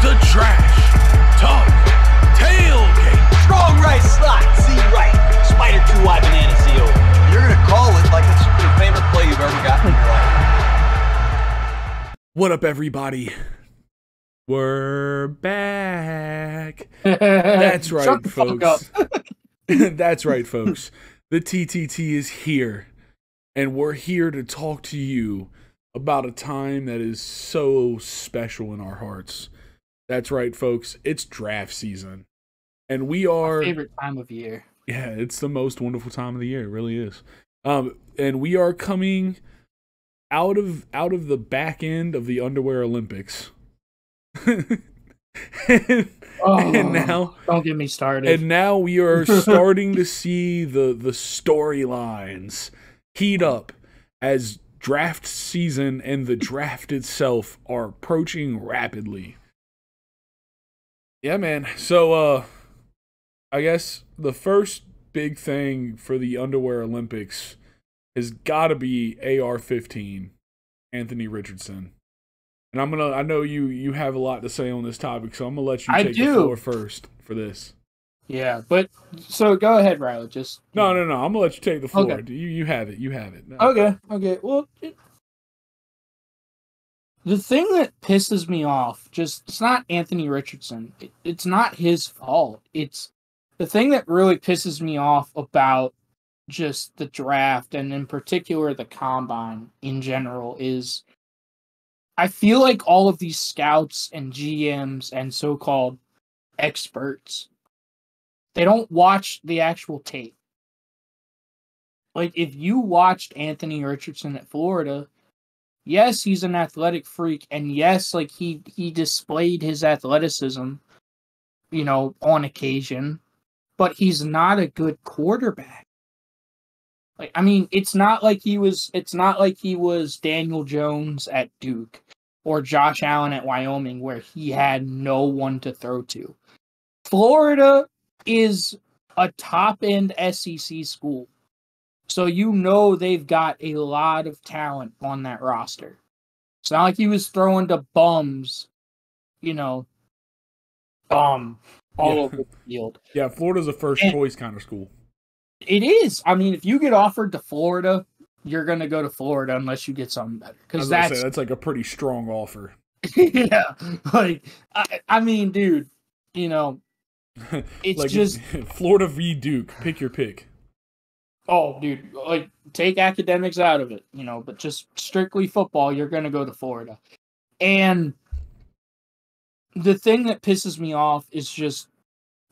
the Trash Talk Tailgate. Strong right slot, C right, spider 2-wide banana seal. You're going to call it like it's your favorite play you've ever gotten in your life. What up, everybody? We're back. That's right, folks. That's right, folks. The TTT is here, and we're here to talk to you about a time that is so special in our hearts. That's right, folks. It's draft season, and we are my favorite time of year. Yeah, it's the most wonderful time of the year. It really is. And we are coming out of the back end of the underwear Olympics. and now, don't get me started. And now we are starting to see the storylines heat up as draft season and the draft itself are approaching rapidly. Yeah, man. So, I guess the first big thing for the underwear Olympics has got to be AR-15, Anthony Richardson. And I know you have a lot to say on this topic, so I'm gonna let you take the floor first for this. Yeah, but so go ahead, Riley. Just no. I'm gonna let you take the floor. Okay. You have it. No. Okay. Well, the thing that pisses me off, it's not Anthony Richardson. It's not his fault. It's the thing that really pisses me off about just the draft and in particular the combine in general is I feel like all of these scouts and GMs and so-called experts, they don't watch the actual tape. Like, if you watched Anthony Richardson at Florida, yes, he's an athletic freak, and yes, like, he displayed his athleticism, on occasion, but he's not a good quarterback. Like, I mean, it's not like he was Daniel Jones at Duke or Josh Allen at Wyoming where he had no one to throw to. Florida is a top-end SEC school. So they've got a lot of talent on that roster. It's not like he was throwing to bums, all over the field. Yeah, Florida's a first-choice kind of school. It is. I mean, if you get offered to Florida, you're going to go to Florida unless you get something better. Because that's like a pretty strong offer. Yeah. Like, I mean, dude, it's like just Florida v. Duke. Pick your pick. Oh, dude, like, take academics out of it, but just strictly football, you're going to go to Florida. And the thing that pisses me off is just,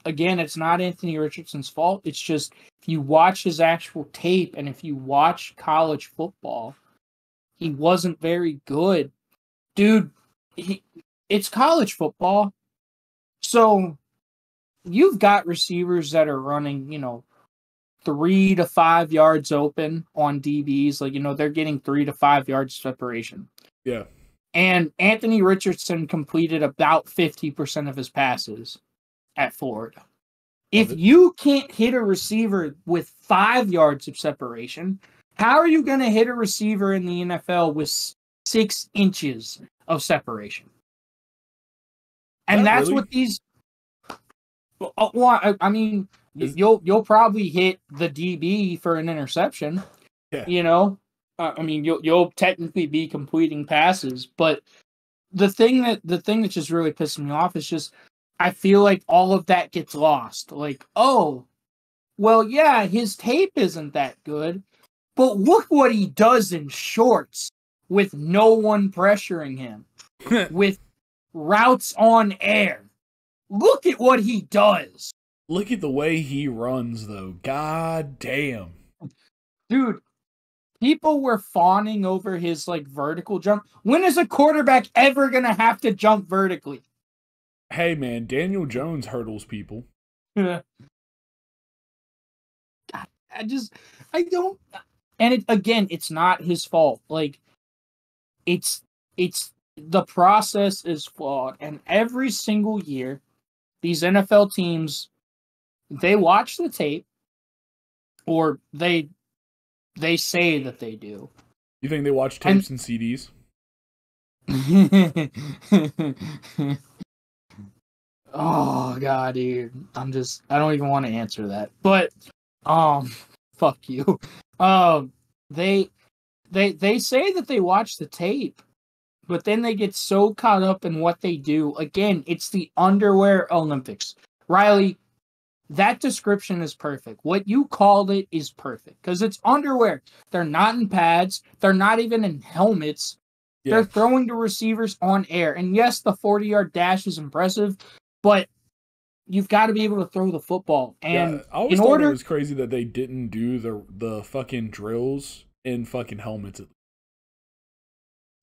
again, it's not Anthony Richardson's fault. It's just, if you watch his actual tape and if you watch college football, he wasn't very good. Dude, it's college football. So you've got receivers that are running, 3 to 5 yards open on DBs. Like, they're getting 3 to 5 yards separation. Yeah. And Anthony Richardson completed about 50% of his passes at Florida. If you can't hit a receiver with 5 yards of separation, how are you going to hit a receiver in the NFL with 6 inches of separation? And that's really what these... Well, I mean, you'll probably hit the DB for an interception. Yeah. I mean, you'll technically be completing passes, but the thing that just really pisses me off is just I feel like all of that gets lost. Like, oh, well, yeah, his tape isn't that good, but look what he does in shorts with no one pressuring him, with routes on air. Look at what he does. Look at the way he runs, though. God damn. Dude, people were fawning over his, vertical jump. When is a quarterback ever going to have to jump vertically? Hey, man, Daniel Jones hurdles people. God, I don't... And, it's not his fault. Like, it's... The process is flawed. And every single year, these NFL teams, they watch the tape, or they say that they do. You think they watch tapes and CDs? Oh god, dude. I don't even want to answer that. But fuck you. They they say that they watch the tape, but then they get so caught up in what they do. Again, it's the underwear Olympics. Riley, that description is perfect. What you called it is perfect because it's underwear. They're not in pads. They're not even in helmets. Yeah. They're throwing to receivers on air. And yes, the 40-yard dash is impressive, but you've got to be able to throw the football. And I always thought it was crazy that they didn't do the fucking drills in fucking helmets.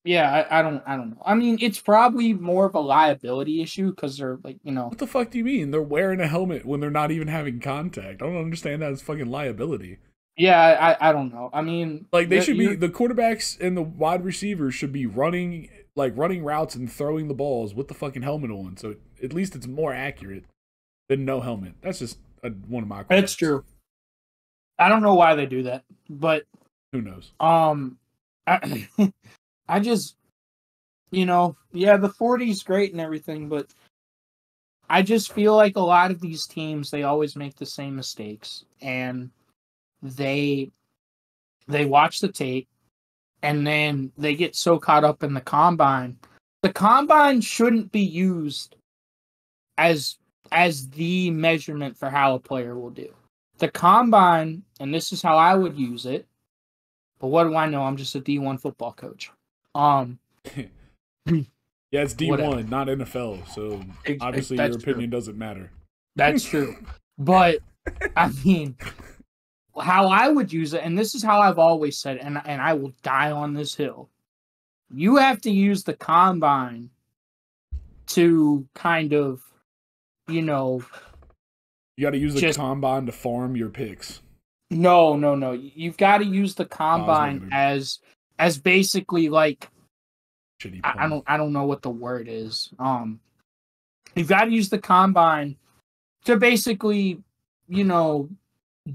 Yeah, I don't know. I mean, it's probably more of a liability issue because they're like, you know. What the fuck do you mean? They're wearing a helmet when they're not even having contact. I don't understand that as fucking liability. Yeah, I don't know. I mean, like they should be the quarterbacks and the wide receivers should be running routes and throwing the balls with the fucking helmet on. So at least it's more accurate than no helmet. That's just one of my questions. It's true. I don't know why they do that, but who knows? I just, you know, yeah, the 40 is great and everything, but I just feel like a lot of these teams, they always make the same mistakes, and they watch the tape, and then they get so caught up in the combine. The combine shouldn't be used as the measurement for how a player will do. The combine, and this is how I would use it, but what do I know? I'm just a D1 football coach. Yeah, it's D1, whatever. Not NFL, so obviously your opinion doesn't matter. That's true. But, I mean, how I would use it, and this is how I've always said it, and I will die on this hill. You have to use the combine to kind of, you know... You got to use the combine to farm your picks. No. You've got to use the combine as basically like I don't know what the word is. You've got to use the combine to basically, you know,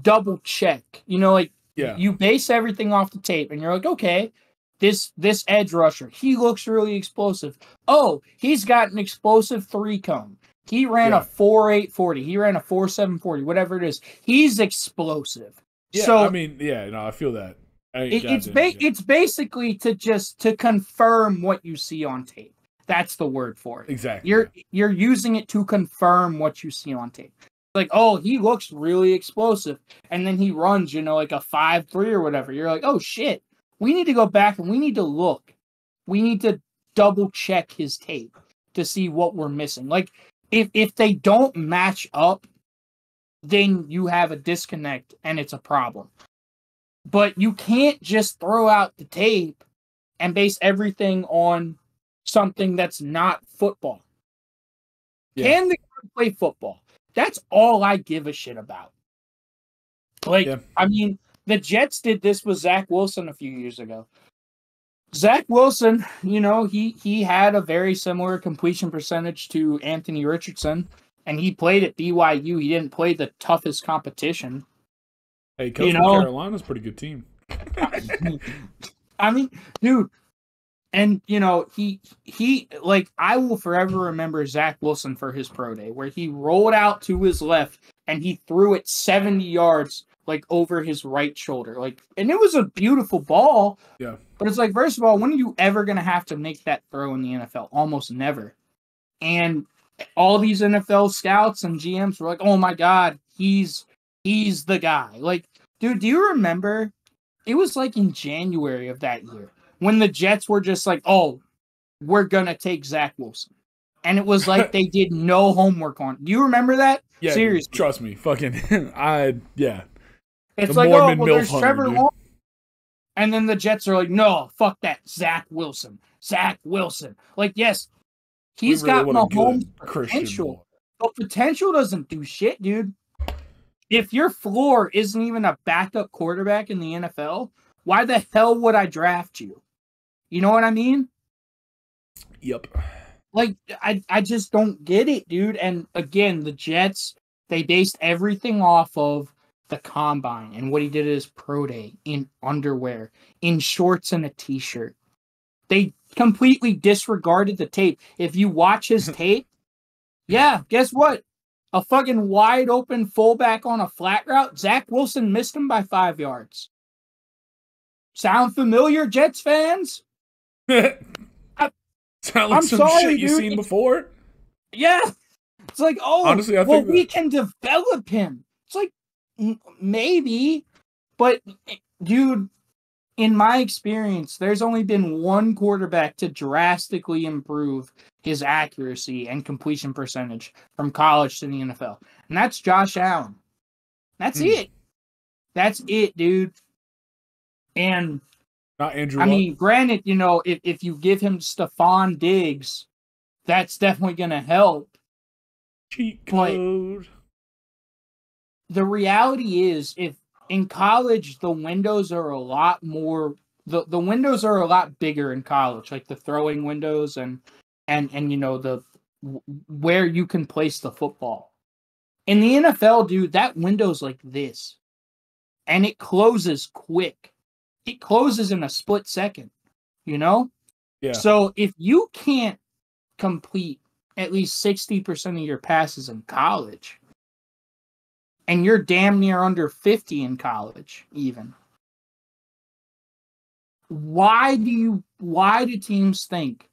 double check. You know, like you base everything off the tape, and you're like, okay, this edge rusher, he looks really explosive. Oh, he's got an explosive 3-cone. He ran a 4.8 40. He ran a 4.7 40. Whatever it is, he's explosive. Yeah, so, I mean, I feel that. It's basically to confirm what you see on tape. That's the word for it. Exactly. You're using it to confirm what you see on tape. Like, oh, he looks really explosive, and then he runs, you know, like a 5.3 or whatever. You're like, oh shit, we need to go back and we need to look. We need to double check his tape to see what we're missing. Like, if they don't match up, then you have a disconnect and it's a problem. But you can't just throw out the tape and base everything on something that's not football. Yeah. Can the guy play football? That's all I give a shit about. Like, I mean, the Jets did this with Zach Wilson a few years ago. Zach Wilson, you know, he had a very similar completion percentage to Anthony Richardson, and he played at BYU. He didn't play the toughest competition. Hey, Coach from Carolina's a pretty good team. I mean, dude, and, you know, he like, I will forever remember Zach Wilson for his pro day, where he rolled out to his left, and he threw it 70 yards, like, over his right shoulder. Like, and it was a beautiful ball. Yeah. But it's like, first of all, when are you ever going to have to make that throw in the NFL? Almost never. And all these NFL scouts and GMs were like, oh my God, he's the guy. Like, dude, do you remember? It was like in January of that year when the Jets were just like, oh, we're going to take Zach Wilson. And it was like they did no homework on it. Do you remember that? Yeah, seriously. Trust me. Fucking, yeah. It's the like, Mormon, oh, well, there's Trevor Lawrence. And then the Jets are like, no, fuck that. Zach Wilson. Like, yes, he's got Mahomes potential. But potential doesn't do shit, dude. If your floor isn't even a backup quarterback in the NFL, why the hell would I draft you? You know what I mean? Yep. Like, I just don't get it, dude. And again, the Jets, they based everything off of the combine and what he did at his pro day in underwear, in shorts and a t-shirt. They completely disregarded the tape. If you watch his tape, Yeah, guess what? A fucking wide open fullback on a flat route. Zach Wilson missed him by 5 yards. Sound familiar, Jets fans? Sound like I'm some sorry, shit you've dude. seen before? Yeah. It's like, oh, Honestly, I well, think we can develop him. It's like, maybe. But, dude, in my experience, there's only been one quarterback to drastically improve his accuracy and completion percentage from college to the NFL. And that's Josh Allen. That's it. That's it, dude. And not Andrew I Luck. mean, granted, you know, if you give him Stephon Diggs, that's definitely going to help. Cheat code. The reality is, if in college the windows are a lot more, the windows are a lot bigger in college, like the throwing windows and you know the where you can place the football. In the NFL, dude, that window's like this, and it closes quick. It closes in a split second, you know? Yeah. So if you can't complete at least 60% of your passes in college, and you're damn near under 50 in college, even, why do teams think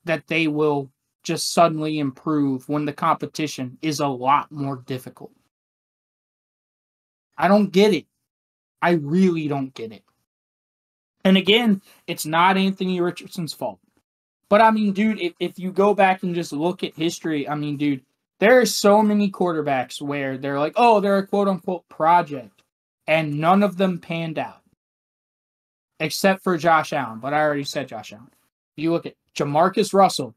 that they will just suddenly improve when the competition is a lot more difficult? I don't get it. I really don't get it. And again, it's not Anthony Richardson's fault. But I mean, dude, if you go back and just look at history, I mean, dude, there are so many quarterbacks where they're like, oh, they're a quote-unquote project, and none of them panned out. Except for Josh Allen, but I already said Josh Allen. You look at Jamarcus Russell,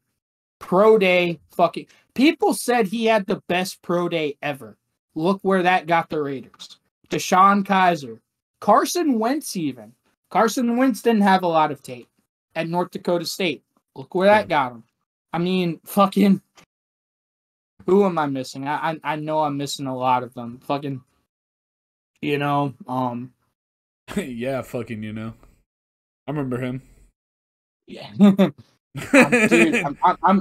pro day, fucking... People said he had the best pro day ever. Look where that got the Raiders. Deshaun Kaiser. Carson Wentz even. Carson Wentz didn't have a lot of tape at North Dakota State. Look where that got him. I mean, fucking... Who am I missing? I know I'm missing a lot of them. Fucking... You know, yeah, fucking, you know. I remember him. Yeah. Dude,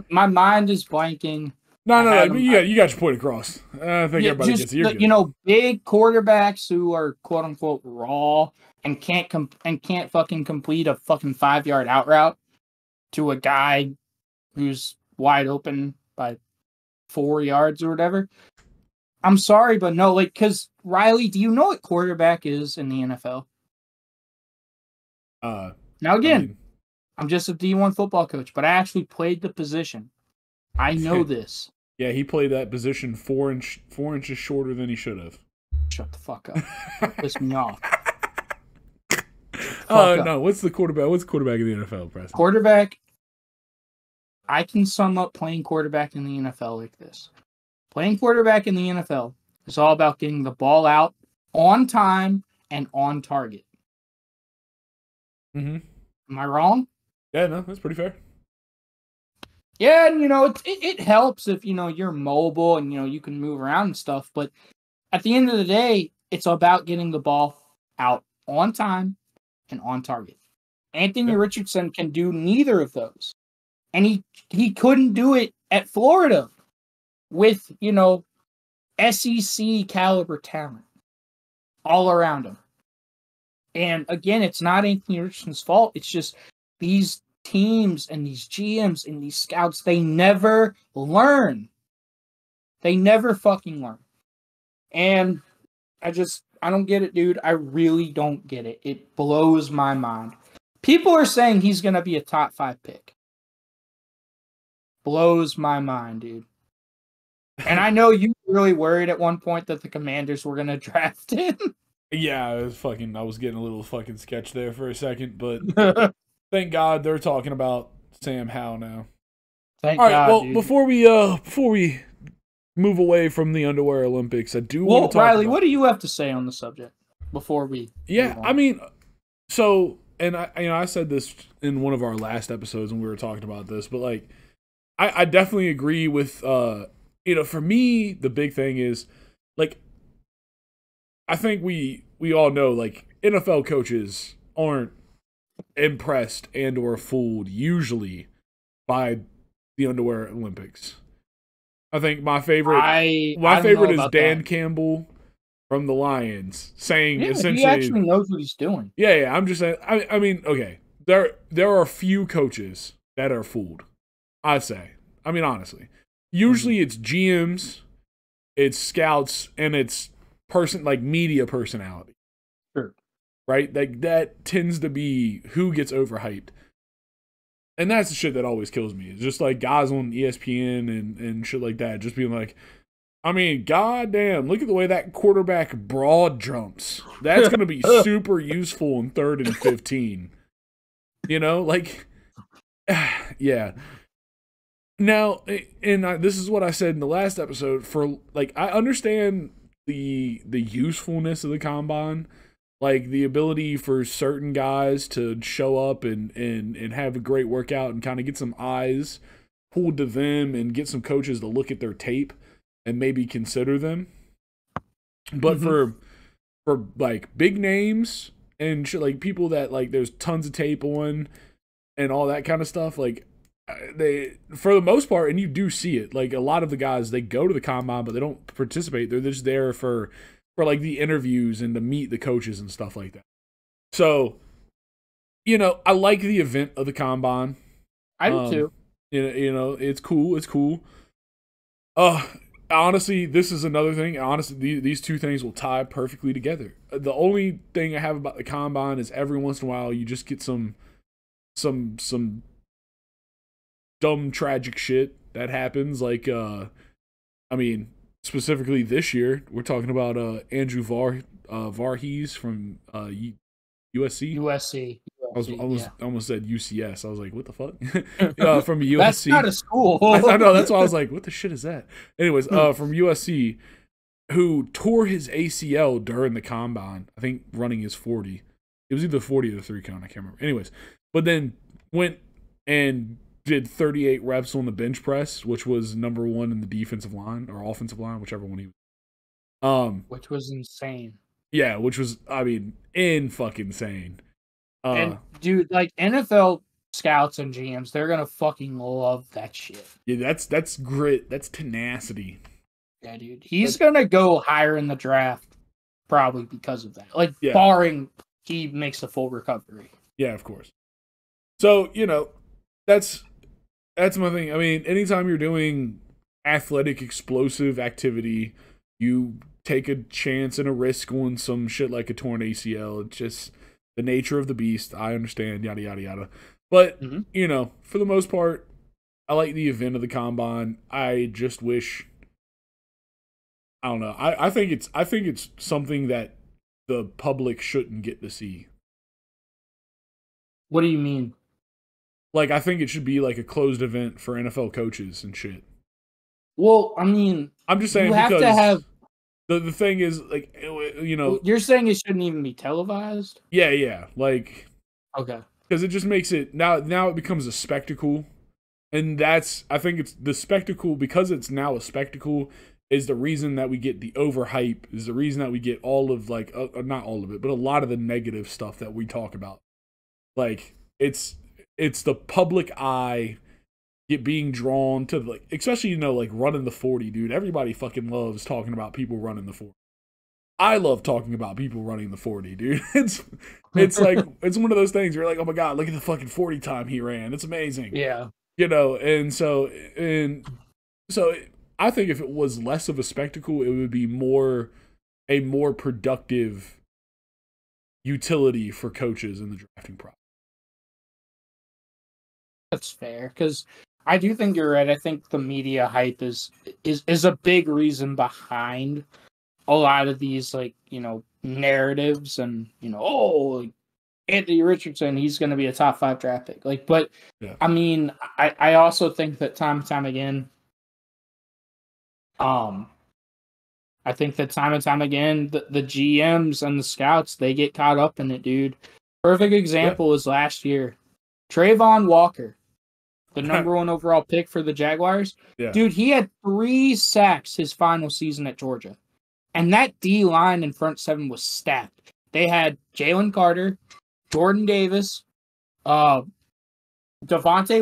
my mind is blanking. No, you got your point across. I think everybody gets it. You're good. You know, big quarterbacks who are quote unquote raw and can't fucking complete a fucking 5-yard out route to a guy who's wide open by 4 yards or whatever. I'm sorry, but no, like, because Riley, do you know what quarterback is in the NFL? Now again, I'm just a D1 football coach, but I actually played the position. I know this. Yeah, he played that position 4 inches shorter than he should have. Shut the fuck up. Piss me off. No. What's the quarterback? What's the quarterback in the NFL, Preston? Quarterback. I can sum up playing quarterback in the NFL like this. Playing quarterback in the NFL is all about getting the ball out on time and on target. Mm-hmm. Am I wrong? Yeah, no, that's pretty fair. Yeah, and, you know, it helps if, you know, you're mobile and, you know, you can move around and stuff. But at the end of the day, it's about getting the ball out on time and on target. Anthony Richardson can do neither of those. And he couldn't do it at Florida with, you know, SEC caliber talent all around him. And again, it's not Anthony Richardson's fault. It's just these teams and these GMs and these scouts, they never learn. They never fucking learn. And I don't get it, dude. I really don't get it. It blows my mind. People are saying he's going to be a top 5 pick. Blows my mind, dude. And I know you were really worried at one point that the Commanders were going to draft him. Yeah, I was getting a little fucking sketch there for a second, but thank God they're talking about Sam Howell now. Thank God, well, dude. before we move away from the underwear Olympics, I do want to talk Riley, about... what do you have to say on the subject before we I mean, so, and I said this in one of our last episodes when we were talking about this, but like I definitely agree with you know, for me the big thing is like I think we all know like NFL coaches aren't impressed and or fooled usually by the underwear Olympics. I think my favorite I don't know is about Dan that. Campbell from the Lions saying Yeah, essentially he actually knows what he's doing. Yeah, I'm just saying I mean, okay. There are a few coaches that are fooled. I'd say. I mean, honestly. Usually it's GMs, it's scouts, and it's media personality. Sure. Right? Like that tends to be who gets overhyped. And that's the shit that always kills me. It's just like guys on ESPN and shit like that, just being like, I mean, goddamn, look at the way that quarterback broad jumps. That's going to be super useful in 3rd and 15. You know, like, yeah. Now, and this is what I said in the last episode. For like, I understand the usefulness of the combine, like the ability for certain guys to show up and have a great workout and kind of get some eyes pulled to them and get some coaches to look at their tape and maybe consider them. But for like big names and shit, like people that like there's tons of tape on and all that kind of stuff, like they, for the most part, and you do see it, like a lot of the guys, they go to the combine but they don't participate. They're just there for like the interviews and to meet the coaches and stuff like that. So, you know, I like the event of the combine. I do too. You know, it's cool. It's cool. Honestly, this is another thing. Honestly, these two things will tie perfectly together. The only thing I have about the combine is every once in a while you just get some dumb tragic shit that happens. Like, I mean, specifically this year, we're talking about Andrew Varghese from USC. USC. I almost said UCS. I was like, what the fuck? From USC. That's not a school. I know. That's why I was like, what the shit is that? Anyways, from USC, who tore his ACL during the combine. I think running his 40. It was either 40 or the 3 count. I can't remember. Anyways, but then went and did 38 reps on the bench press, which was number 1 in the defensive line or offensive line, whichever one he was. Which was insane. Yeah, which was, I mean, fucking insane. And dude, like NFL scouts and GMs, they're gonna fucking love that shit. Yeah, that's grit. That's tenacity. Yeah, dude. He's gonna go higher in the draft probably because of that. Like, barring he makes a full recovery. Yeah, of course. So, you know, that's my thing. I mean, anytime you're doing athletic, explosive activity, you take a chance and a risk on some shit like a torn ACL. It's just the nature of the beast. I understand, yada, yada, yada. But, you know, for the most part, I like the event of the combine. I just wish, I don't know. I think it's something that the public shouldn't get to see. What do you mean? Like, I think it should be like a closed event for NFL coaches and shit. Well, I mean, I'm just saying you have because to have the thing is, like, you know, you're saying it shouldn't even be televised. Yeah, like, okay, because it just makes it now it becomes a spectacle, and I think it's the spectacle, because it's now a spectacle, is the reason that we get the overhype, is the reason that we get all of, like, not all of it, but a lot of the negative stuff that we talk about. Like, it's the public eye being drawn to, like, especially, you know, like running the 40, dude. Everybody fucking loves talking about people running the 40. I love talking about people running the 40, dude. It's like, it's one of those things where you're like, oh my god, look at the fucking 40 time he ran. It's amazing. Yeah. You know, and so I think if it was less of a spectacle, it would be a more productive utility for coaches in the drafting process. That's fair, because I do think you're right. I think the media hype is a big reason behind a lot of these, like, you know, narratives and, you know, like, Anthony Richardson, he's going to be a top 5 draft pick. Like, but yeah. I mean, I also think that time and time again, I think that time and time again, the GMs and the scouts, they get caught up in it, dude. Perfect example is last year. Trayvon Walker, the number 1 overall pick for the Jaguars. Yeah. Dude, he had 3 sacks his final season at Georgia. And that D-line in front 7 was stacked. They had Jalen Carter, Jordan Davis, Devontae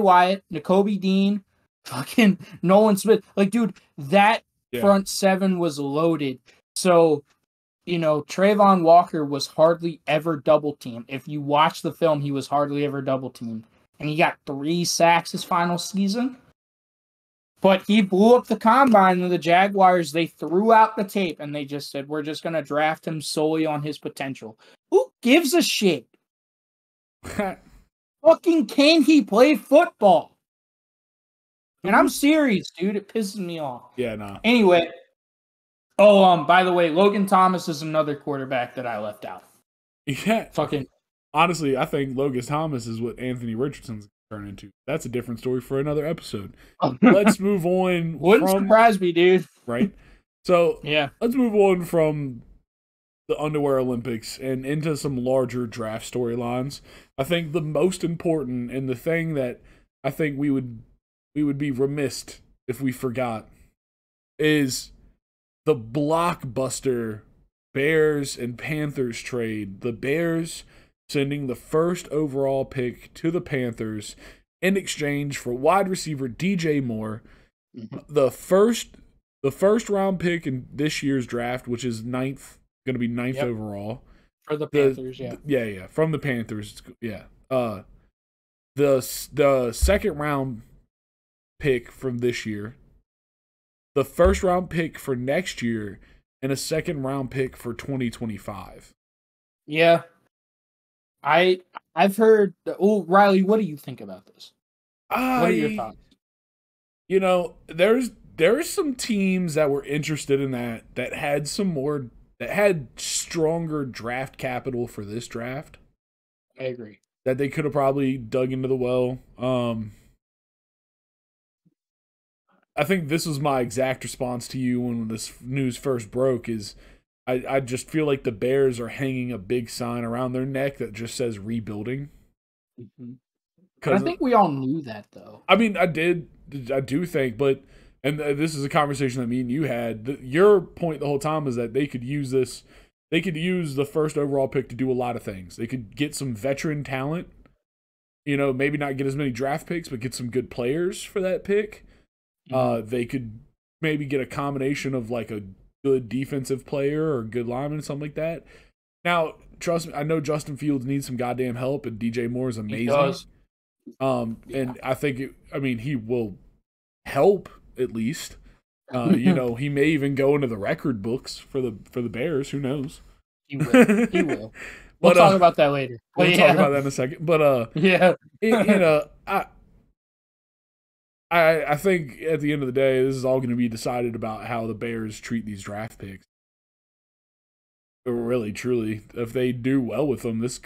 Wyatt, Nakobe Dean, fucking Nolan Smith. Like, dude, that Yeah. front seven was loaded. So, Trayvon Walker was hardly ever double teamed. If you watch the film, he was hardly ever double teamed. And he got 3 sacks his final season. But he blew up the combine, and the Jaguars, they threw out the tape, and they just said, we're just going to draft him solely on his potential. Who gives a shit? Fucking can he play football? And I'm serious, dude. It pisses me off. Yeah, nah. Anyway. By the way, Logan Thomas is another quarterback that I left out. Yeah. Fucking. Honestly, I think Logan Thomas is what Anthony Richardson's going to turn into. That's a different story for another episode. Let's move on. Wouldn't surprise me, dude. Right? So, yeah. Let's move on from the Underwear Olympics and into some larger draft storylines. I think the most important and the thing that I think we would be remiss if we forgot is the blockbuster Bears and Panthers trade. The Bears sending the first overall pick to the Panthers in exchange for wide receiver DJ Moore, the first round pick in this year's draft, which is going to be ninth overall for the Panthers. From the Panthers. The second round pick from this year, the first round pick for next year, and a second round pick for 2025. Yeah. I've heard. Oh, Riley, what do you think about this? What are your thoughts? There's some teams that were interested in that had stronger draft capital for this draft. I agree. That they could have probably dug into the well. I think this was my exact response to you when this news first broke is I just feel like the Bears are hanging a big sign around their neck that just says rebuilding. Mm-hmm. I think we all knew that, though. I mean, I do think, but, and this is a conversation that me and you had, your point the whole time is that they could use this, they could use the first overall pick to do a lot of things. They could get some veteran talent, maybe not get as many draft picks, but get some good players for that pick. They could maybe get a combination of like a good defensive player or a good lineman, something like that. Now, trust me, I know Justin Fields needs some goddamn help, and DJ Moore is amazing. He does. And I think he will help at least. He may even go into the record books for the Bears. Who knows? He will. We'll talk about that later. We'll talk about that in a second. But I think at the end of the day, this is all going to be decided about how the Bears treat these draft picks. Really, truly, if they do well with them, this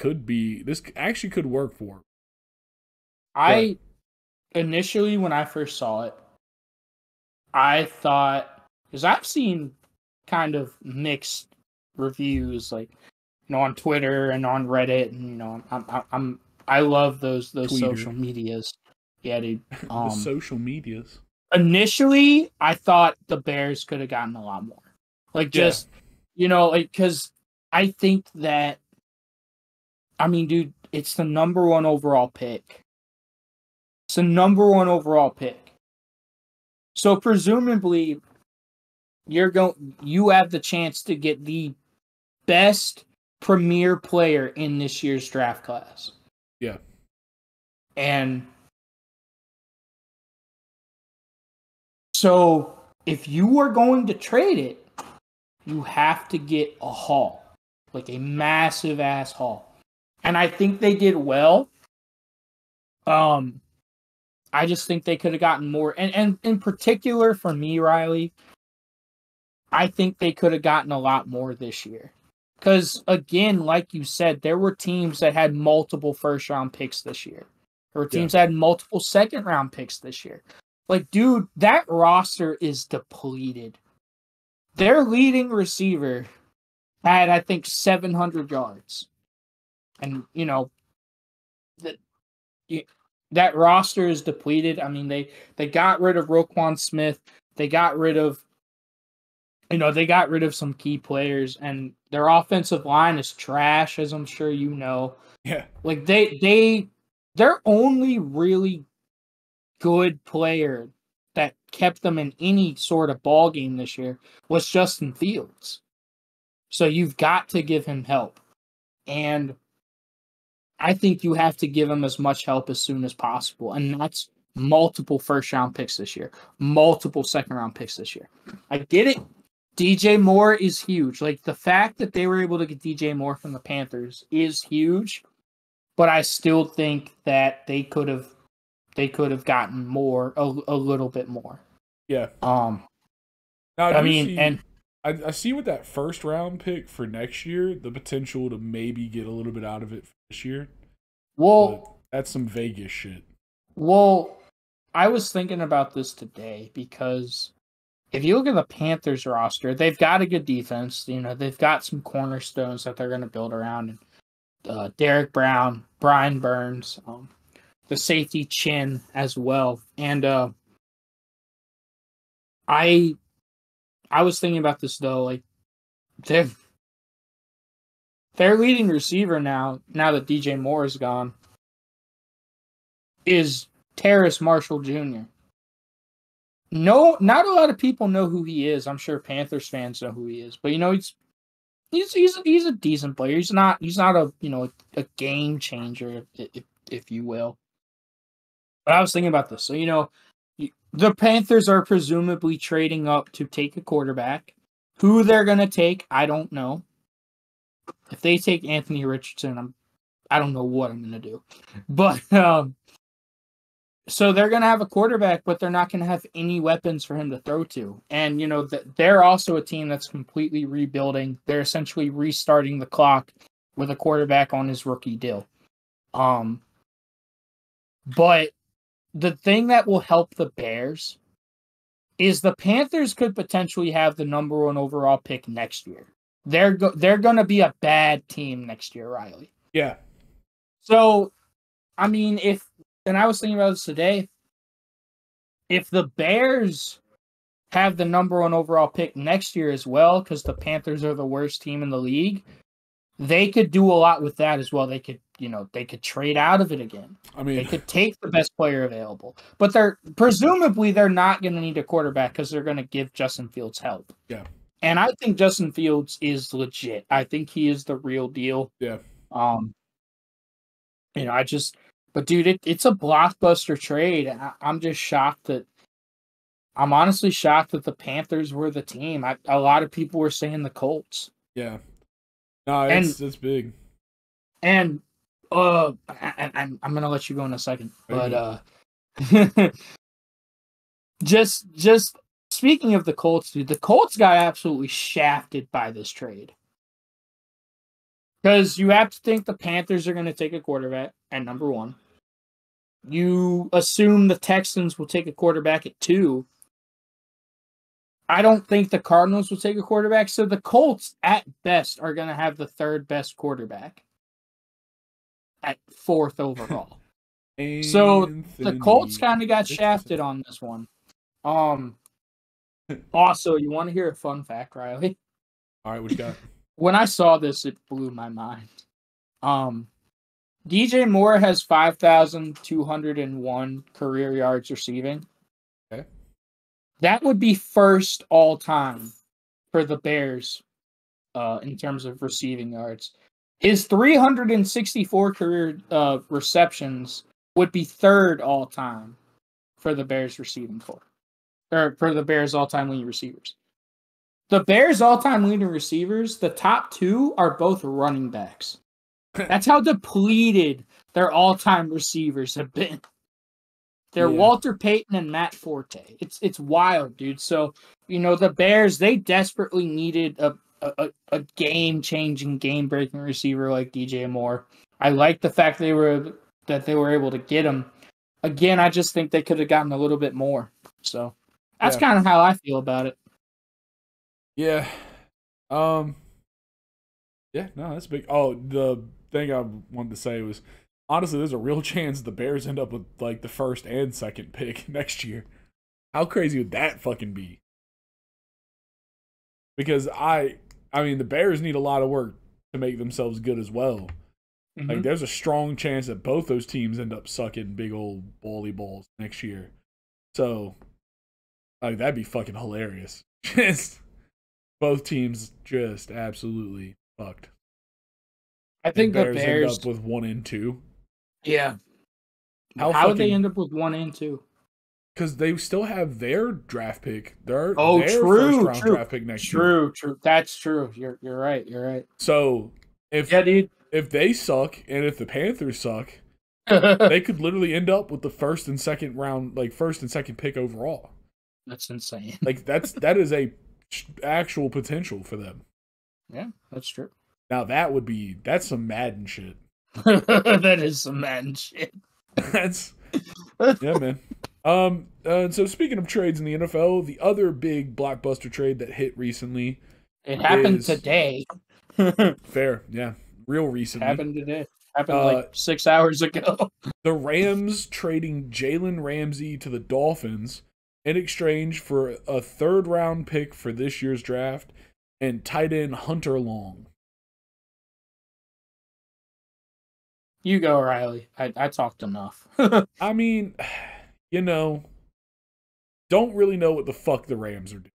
actually could work for them. Initially, when I first saw it, I thought, because I've seen kind of mixed reviews, like on Twitter and on Reddit, and I love those social medias. Yeah, dude. The social medias. Initially, I thought the Bears could have gotten a lot more. Because I think that, dude, it's the number 1 overall pick. It's the number 1 overall pick. So presumably, you have the chance to get the best premier player in this year's draft class. Yeah. And so if you are going to trade it, you have to get a haul, like a massive ass haul. And I think they did well. I just think they could have gotten more. And in particular for me, Riley, I think they could have gotten a lot more this year. Because, again, like you said, there were teams that had multiple first-round picks this year. There were teams that had multiple second-round picks this year. Like, dude, that roster is depleted. Their leading receiver had, I think, 700 yards. And, that roster is depleted. They got rid of Roquan Smith. They got rid of some key players, and their offensive line is trash, as I'm sure you know. Yeah. Like their only really good player that kept them in any sort of ball game this year was Justin Fields. So you've got to give him help. And I think you have to give him as much help as soon as possible. And that's multiple first-round picks this year, multiple second-round picks this year. I get it. DJ Moore is huge. Like, the fact that they were able to get DJ Moore from the Panthers is huge, but I still think that they could have gotten more, a little bit more. Yeah. Now, I see with that first round pick for next year, the potential to maybe get a little bit out of it for this year. Well, but that's some Vegas shit. Well, I was thinking about this today because if you look at the Panthers roster, they've got a good defense. You know, they've got some cornerstones that they're going to build around. Derek Brown, Brian Burns, the safety Chin as well. And I was thinking about this though, like their leading receiver now that DJ Moore is gone, is Terrace Marshall Jr. No, not a lot of people know who he is. I'm sure Panthers fans know who he is, but you know he's a decent player. He's not a a game changer, if you will. But I was thinking about this. So the Panthers are presumably trading up to take a quarterback. Who they're gonna take, I don't know. If they take Anthony Richardson, I don't know what I'm gonna do. But so they're going to have a quarterback, but they're not going to have any weapons for him to throw to. And, they're also a team that's completely rebuilding. They're essentially restarting the clock with a quarterback on his rookie deal. But the thing that will help the Bears is the Panthers could potentially have the number 1 overall pick next year. They're going to be a bad team next year, Riley. Yeah. So, I mean, and I was thinking about this today, if the Bears have the number 1 overall pick next year as well, because the Panthers are the worst team in the league, they could do a lot with that as well. They could, they could trade out of it again. I mean, they could take the best player available, but presumably they're not going to need a quarterback because they're going to give Justin Fields help. Yeah. And I think Justin Fields is legit. I think he is the real deal. Yeah. But dude, it's a blockbuster trade. I'm just shocked I'm honestly shocked that the Panthers were the team. A lot of people were saying the Colts. Yeah. No, it's big. And I'm gonna let you go in a second. But just speaking of the Colts, dude, the Colts got absolutely shafted by this trade. Because you have to think the Panthers are going to take a quarterback at number 1. You assume the Texans will take a quarterback at 2. I don't think the Cardinals will take a quarterback. So the Colts, at best, are going to have the 3rd best quarterback at 4th overall. So the Colts kind of got shafted on this one. Also, you want to hear a fun fact, Riley? All right, what you got? When I saw this, it blew my mind. DJ Moore has 5,201 career yards receiving. Okay. That would be first all time for the Bears in terms of receiving yards. His 364 career receptions would be 3rd all time for the Bears receiving core. Or for the Bears all-time leading receivers. The Bears' all-time leading receivers, the top 2 are both running backs. That's how depleted their all-time receivers have been. They're Walter Payton and Matt Forte. It's wild, dude. So, the Bears, they desperately needed a game-changing, game-breaking receiver like DJ Moore. I like the fact they were able to get him. Again, I just think they could have gotten a little bit more. So that's kind of how I feel about it. Yeah. Yeah, no, that's big. Oh, the thing I wanted to say was, honestly, there's a real chance the Bears end up with, like, the 1st and 2nd pick next year. How crazy would that fucking be? Because, I mean, the Bears need a lot of work to make themselves good as well. Mm-hmm. Like, there's a strong chance that both those teams end up sucking big old bally balls next year. So, Like, that'd be fucking hilarious. Just both teams just absolutely fucked. I think the Bears end up with 1 and 2. Yeah. How would they end up with 1 and 2? Because they still have their draft pick. Their true, first round draft pick next year. True. That's true. You're right. You're right. So if they suck and if the Panthers suck, they could literally end up with the first and second pick overall. That's insane. Like that is a actual potential for them. Yeah, that's true. Now that's some Madden shit. That is some Madden shit. Yeah, man. So speaking of trades in the NFL, the other big blockbuster trade that hit recently. It happened today. Fair, yeah. Real recently. Happened today. Happened like 6 hours ago. The Rams trading Jalen Ramsey to the Dolphins in exchange for a 3rd round pick for this year's draft and tight end Hunter Long. You go, Riley. I talked enough. I mean, don't really know what the fuck the Rams are doing.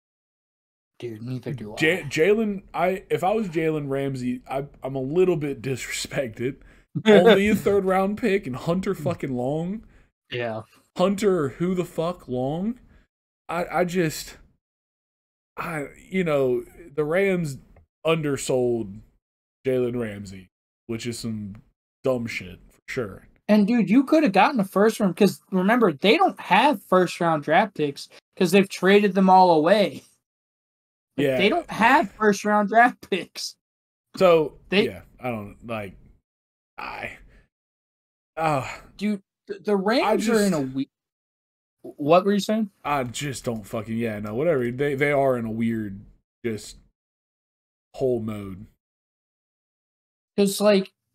Dude, neither do I. Jalen, if I was Jalen Ramsey, I'm a little bit disrespected. Only a 3rd round pick and Hunter fucking Long. Yeah. Hunter, who the fuck Long? The Rams undersold Jalen Ramsey, which is some dumb shit for sure. And dude, you could have gotten a 1st round because remember they don't have 1st round draft picks because they've traded them all away. Yeah, they don't have 1st round draft picks. So I don't like. Dude, the Rams are in a weird. What were you saying? I just don't fucking whatever. They are in a weird just whole mode. Because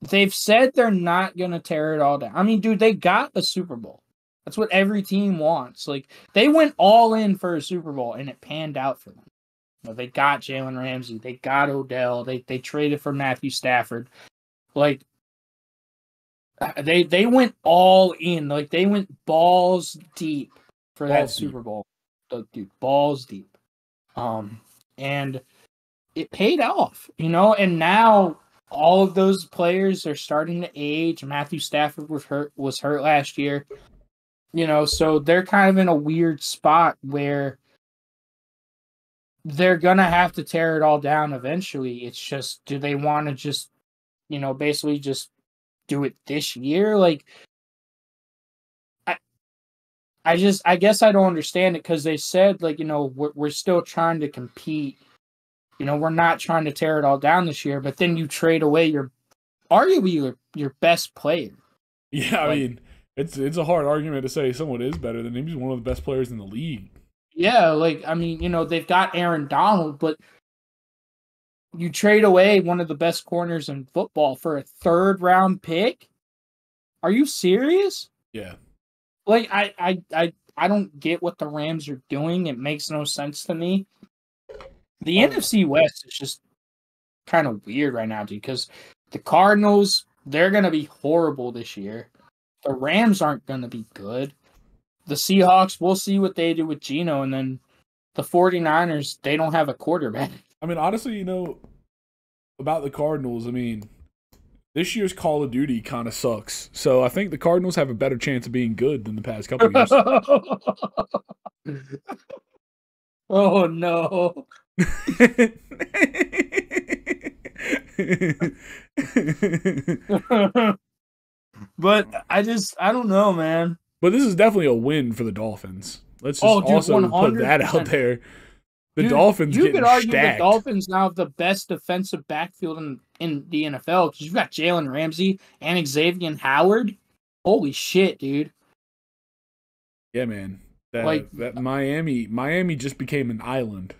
they've said they're not gonna tear it all down. I mean, dude, they got a Super Bowl. That's what every team wants. They went all in for a Super Bowl, and it panned out for them. They got Jalen Ramsey. They got Odell. They traded for Matthew Stafford. They went all in. They went balls deep for that Super Bowl. Dude, balls deep. And it paid off, and now all of those players are starting to age. Matthew Stafford was hurt last year. So they're kind of in a weird spot where they're gonna have to tear it all down eventually. It's just, do they want to just, basically just do it this year? I guess I don't understand it because they said we're still trying to compete. We're not trying to tear it all down this year, but then you trade away arguably your best player. Yeah, I mean, it's a hard argument to say someone is better than him. He's one of the best players in the league. Yeah, they've got Aaron Donald, but you trade away one of the best corners in football for a 3rd round pick? Are you serious? Yeah. I don't get what the Rams are doing. It makes no sense to me. The NFC West is just kind of weird right now, dude, because the Cardinals, they're going to be horrible this year. The Rams aren't going to be good. The Seahawks, we'll see what they do with Geno, and then the 49ers, they don't have a quarterback. I mean, honestly, about the Cardinals, I mean, this year's Call of Duty kind of sucks. So I think the Cardinals have a better chance of being good than the past couple of years. Oh, no. But I don't know, man. But this is definitely a win for the Dolphins. Let's just also 100%. Put that out there. The Dolphins you getting could argue stacked. the Dolphins now have the best defensive backfield in the NFL because you've got Jalen Ramsey and Xavier Howard. Holy shit, dude. Yeah, man. That Miami just became an island.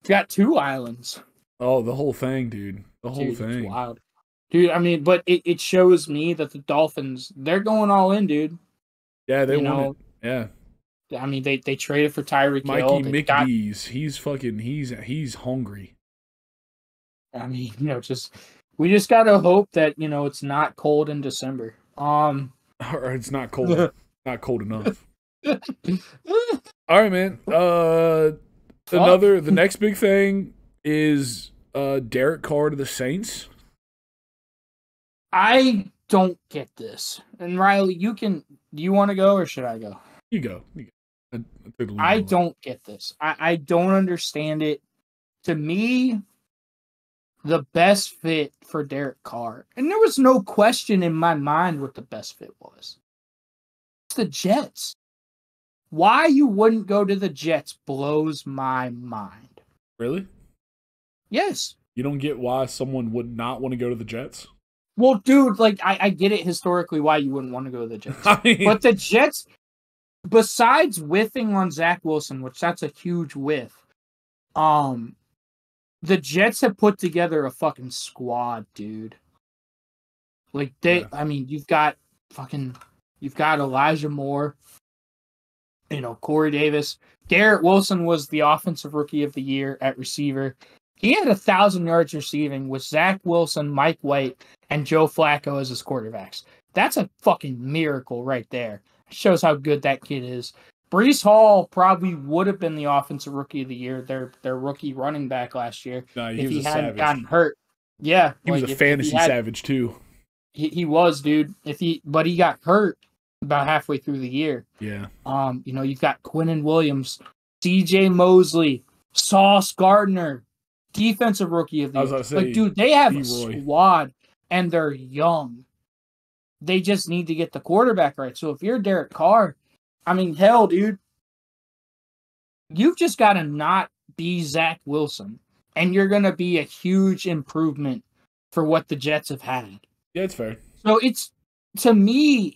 Got 2 islands. Oh, the whole thing, dude. The whole thing. It's wild. Dude, I mean, but it shows me that the Dolphins, they're going all in, dude. Yeah, they want it. Yeah. I mean, they traded for Tyreek Hill. Mikey McBees. He's hungry. I mean, we just gotta hope that, it's not cold in December. Or it's not cold not cold enough. All right, man. The next big thing is Derek Carr to the Saints. I don't get this. And Riley, do you want to go or should I go? You go. I don't get this. I don't understand it. To me, the best fit for Derek Carr, and there was no question in my mind what the best fit was. It's the Jets. Why you wouldn't go to the Jets blows my mind. Really? Yes. You don't get why someone would not want to go to the Jets? Well, dude, like, I get it historically why you wouldn't want to go to the Jets. But the Jets, besides whiffing on Zach Wilson, which that's a huge whiff, the Jets have put together a fucking squad, dude. Like, I mean, you've got Elijah Moore, Corey Davis. Garrett Wilson was the offensive rookie of the year at receiver. He had 1,000 yards receiving with Zach Wilson, Mike White, and Joe Flacco as his quarterbacks. That's a fucking miracle right there. It shows how good that kid is. Breece Hall probably would have been the offensive rookie of the year, their rookie running back last year, if he hadn't gotten hurt. Yeah. He was a fantasy savage too. He was, dude. But he got hurt about halfway through the year. Yeah. You've got Quinnen Williams, CJ Mosley, Sauce Gardner, defensive rookie of the year. Like, dude, they have a squad and they're young. They just need to get the quarterback right. So if you're Derek Carr, I mean, hell, dude, you've just got to not be Zach Wilson, and you're going to be a huge improvement for what the Jets have had. Yeah, it's fair. So to me,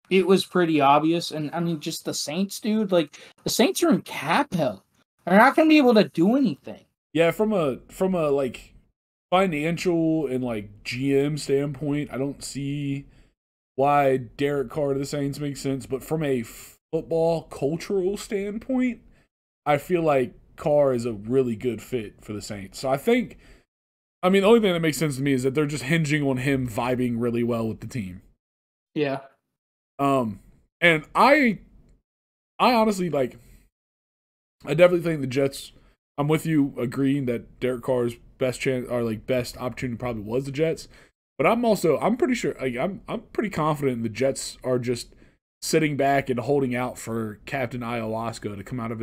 it was pretty obvious. And I mean, just the Saints, dude, like the Saints are in cap hell. They're not going to be able to do anything. Yeah, from a like financial and like GM standpoint, I don't see why Derek Carr to the Saints makes sense, but from a football cultural standpoint, I feel like Carr is a really good fit for the Saints. So the only thing that makes sense to me is that they're just hinging on him vibing really well with the team. Yeah. And I honestly, like, I definitely think the Jets, I'm with you agreeing that Derek Carr's best chance or like best opportunity probably was the Jets. But I'm pretty sure, like, I'm pretty confident the Jets are just sitting back and holding out for Captain Ayahuasca to come out of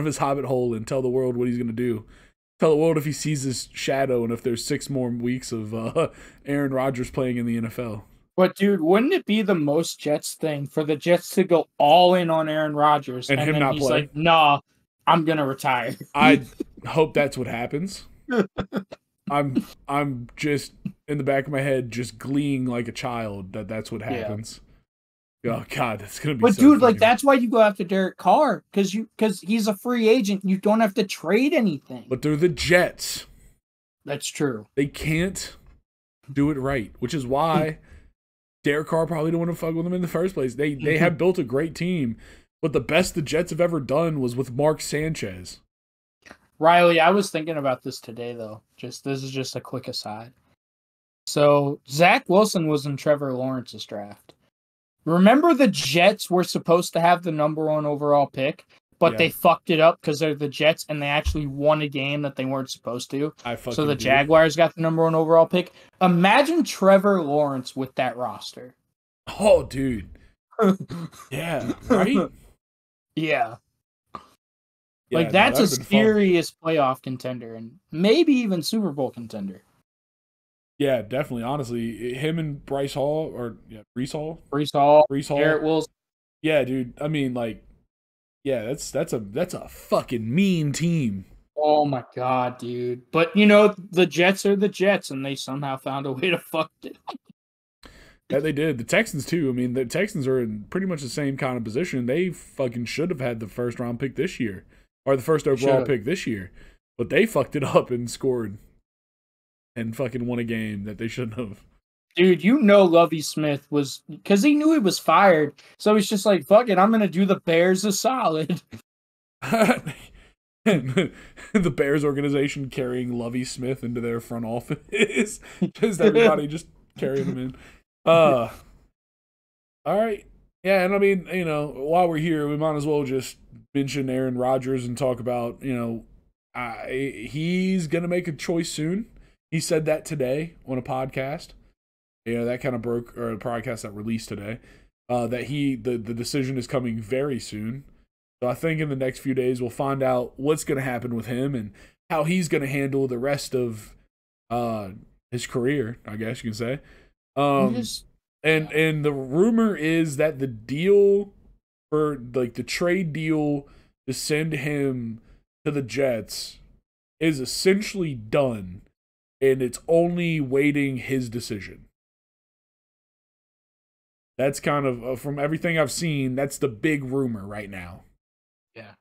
his hobbit hole and tell the world what he's going to do. Tell the world if he sees his shadow and if there's 6 more weeks of Aaron Rodgers playing in the NFL. But, dude, wouldn't it be the most Jets thing for the Jets to go all in on Aaron Rodgers and him then not he's play? Like, nah, I'm going to retire. I hope that's what happens. I'm just in the back of my head just gleeing like a child that's what happens. Yeah. Oh God, that's gonna be. But so dude, funny. like that's why you go after Derek Carr because he's a free agent. You don't have to trade anything. But they're the Jets. That's true. They can't do it right, which is why Derek Carr probably don't want to fuck with them in the first place. They have built a great team, but the best the Jets have ever done was with Mark Sanchez. Riley, I was thinking about this today, though. This is just a quick aside. So, Zach Wilson was in Trevor Lawrence's draft. Remember the Jets were supposed to have the number 1 overall pick, but they fucked it up because they're the Jets and they actually won a game that they weren't supposed to. So the Jaguars got the number 1 overall pick. Imagine Trevor Lawrence with that roster. Oh, dude. Yeah, right? Yeah. Like, that's a serious playoff contender and maybe even Super Bowl contender. Yeah, definitely. Honestly, him and Breece Hall, Breece Hall, Garrett Wilson. Yeah, dude. I mean, like, yeah, that's a fucking mean team. Oh my God, dude. But the Jets are the Jets, and they somehow found a way to fuck it up. Yeah, they did. The Texans too. I mean, the Texans are in pretty much the same kind of position. They fucking should have had the first round pick this year. Or the first overall pick this year. But they fucked it up and scored. And fucking won a game that they shouldn't have. Dude, Lovie Smith was... Because he knew he was fired. So he's just like, fuck it, I'm going to do the Bears a solid. The Bears organization carrying Lovie Smith into their front office. Just everybody just carrying him in. All right. Yeah, and I mean, while we're here, we might as well just mention Aaron Rodgers and talk about, he's gonna make a choice soon. He said that today on a podcast. That kind of broke, or a podcast that released today. That the decision is coming very soon. So I think in the next few days we'll find out what's going to happen with him and how he's going to handle the rest of his career, I guess you can say. And the rumor is that the deal for like the trade deal to send him to the Jets is essentially done, and it's only waiting his decision. That's kind of, from everything I've seen, that's the big rumor right now. Yeah.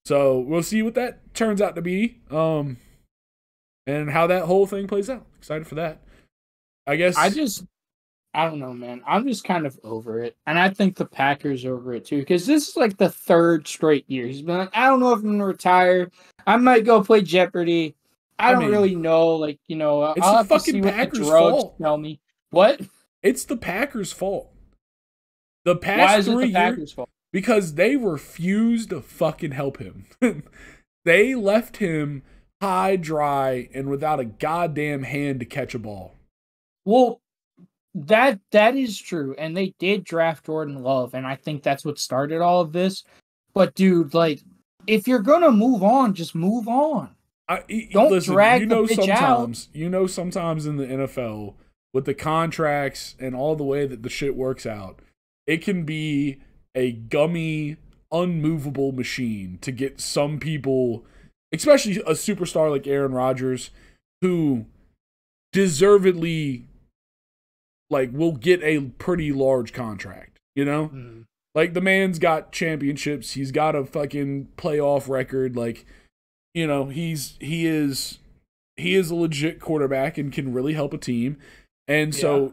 So we'll see what that turns out to be, and how that whole thing plays out. Excited for that. I guess. I don't know, man. I'm just kind of over it. And I think the Packers are over it too. Because this is like the third straight year. He's been like, I don't know if I'm going to retire. I might go play Jeopardy. I don't really know. Like, it's I'll the have fucking to see what Packers' the drugs fault. tell me. What? It's the Packers' fault. The past Why is it 3 the Packers' fault? Because they refused to fucking help him. They left him high, dry, and without a goddamn hand to catch a ball. Well, that is true, and they did draft Jordan Love, and I think that's what started all of this. But dude, like, if you're gonna move on, just move on. Don't drag the bitch out. Sometimes in the NFL with the contracts and all the way that the shit works out, it can be a gummy, unmovable machine to get some people, especially a superstar like Aaron Rodgers, who deservedly will get a pretty large contract, Mm. Like, the man's got championships, he's got a fucking playoff record, he is a legit quarterback and can really help a team. And so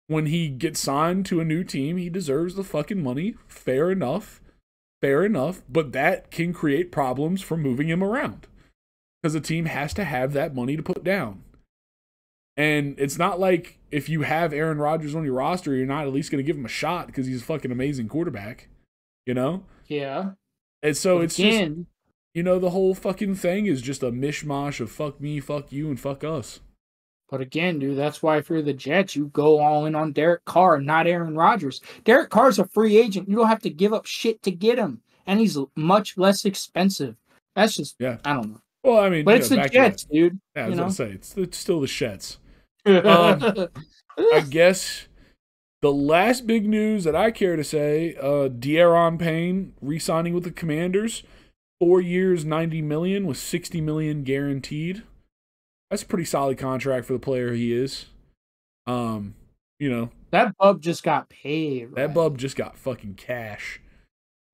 when he gets signed to a new team, he deserves the fucking money. Fair enough, but that can create problems for moving him around, because the team has to have that money to put down. And it's not like if you have Aaron Rodgers on your roster, you're not at least going to give him a shot because he's a fucking amazing quarterback, Yeah. And so it's just, the whole fucking thing is just a mishmash of fuck me, fuck you, and fuck us. But again, dude, that's why if you're the Jets, you go all in on Derek Carr, not Aaron Rodgers. Derek Carr's a free agent. You don't have to give up shit to get him. And he's much less expensive. That's just, I don't know. Well, I mean, but it's the Jets, dude. Yeah, I was going to say, it's still the Shets. I guess the last big news that I care to say, De'Aaron Payne re-signing with the Commanders, 4 years, $90 million with $60 million guaranteed. That's a pretty solid contract for the player he is. That bub just got paid. Right? That bub just got fucking cash.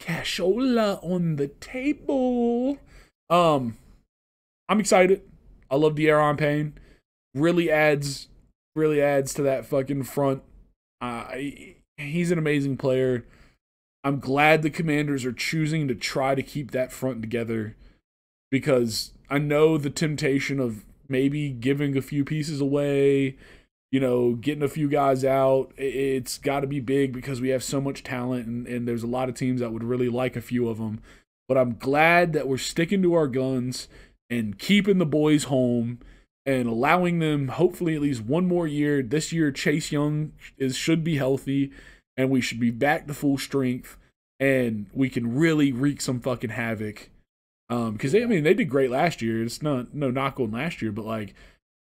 Cashola on the table. I'm excited. I love De'Aaron Payne. Really adds to that fucking front. He's an amazing player. I'm glad the Commanders are choosing to try to keep that front together, because I know the temptation of maybe giving a few pieces away, getting a few guys out. It's got to be big because we have so much talent, and there's a lot of teams that would really like a few of them. But I'm glad that we're sticking to our guns and keeping the boys home and allowing them hopefully at least one more year. This year, Chase Young should be healthy, and we should be back to full strength, and we can really wreak some fucking havoc. Because they did great last year. It's no knock on last year, but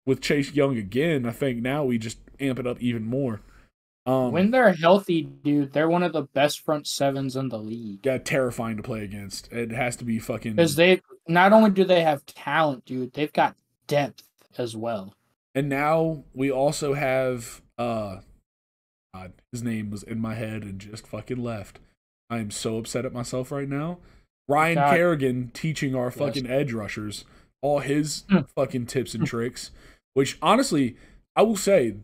with Chase Young again, I think now we just amp it up even more. When they're healthy, dude, they're one of the best front sevens in the league. Yeah, terrifying to play against. It has to be fucking, because they not only do they have talent, dude, they've got depth as well. And now we also have his name was in my head and just fucking left. I am so upset at myself right now. Ryan Kerrigan teaching our fucking edge rushers all his fucking tips and tricks, which honestly, I will say,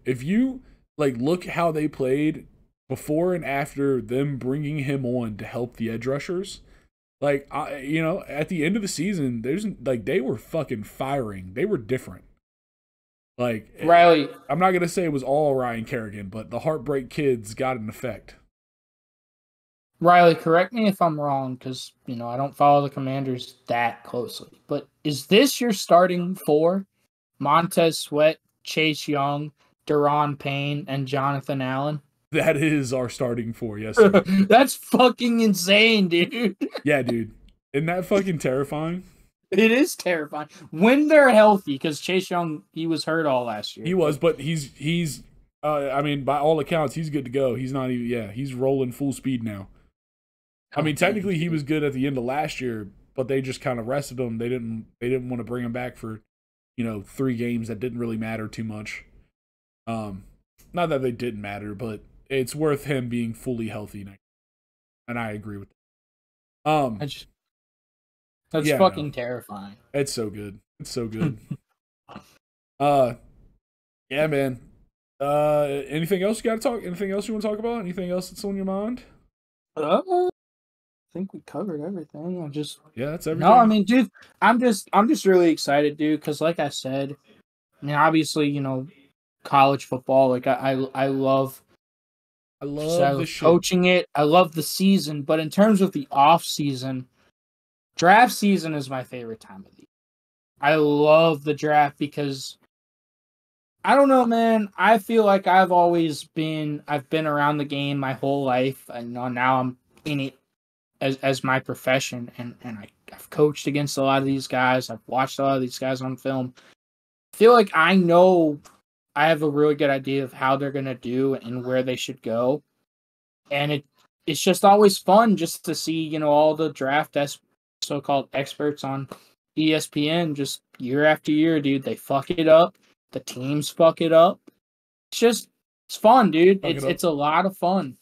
if you look how they played before and after them bringing him on to help the edge rushers, at the end of the season, they were fucking firing. They were different. Riley, I'm not gonna say it was all Ryan Kerrigan, but the Heartbreak Kids got an effect. Riley, correct me if I'm wrong, because I don't follow the Commanders that closely. But is this your starting four? Montez Sweat, Chase Young, Deron Payne, and Jonathan Allen? That is our starting four, yes, sir. That's fucking insane, dude. Yeah, dude. Isn't that fucking terrifying? It is terrifying when they're healthy, because Chase Young, he was hurt all last year. He was, but he's I mean, by all accounts, he's good to go. He's not even, yeah, he's rolling full speed now. I mean, technically he was good at the end of last year, but they just kind of rested him. They didn't want to bring him back for, 3 games that didn't really matter too much. Not that they didn't matter, but it's worth him being fully healthy next. And I agree with that. That's fucking terrifying. It's so good. It's so good. Yeah, man. Anything else you got to talk? Anything else you want to talk about? Anything else that's on your mind? I think we covered everything. Yeah, that's everything. No, I mean, dude, I'm just really excited, dude, because like I said, I mean, obviously, college football, like I love coaching it. I love the season, but in terms of the off season, draft season is my favorite time of the year. I love the draft because I don't know, man. I feel like I've been around the game my whole life, and now I'm in it as my profession, and I've coached against a lot of these guys. I've watched a lot of these guys on film. I feel like I know I have a really good idea of how they're gonna do and where they should go, and it's just always fun just to see all the draft so-called experts on ESPN just year after year, dude. They fuck it up. The teams fuck it up. It's fun, dude. It's a lot of fun.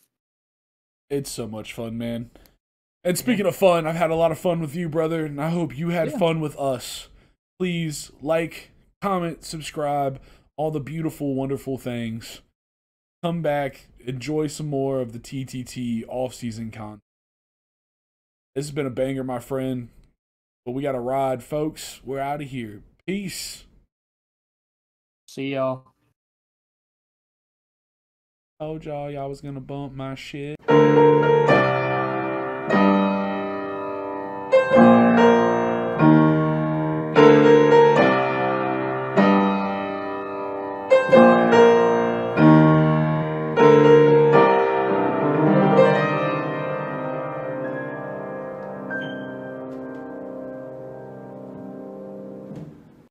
It's so much fun, man. And speaking of fun, I've had a lot of fun with you, brother, and I hope you had fun with us. Please like, comment, subscribe, all the beautiful, wonderful things. Come back, enjoy some more of the TTT off-season content. This has been a banger, my friend. But we got to ride, folks. We're out of here. Peace. See y'all. Told y'all was going to bump my shit.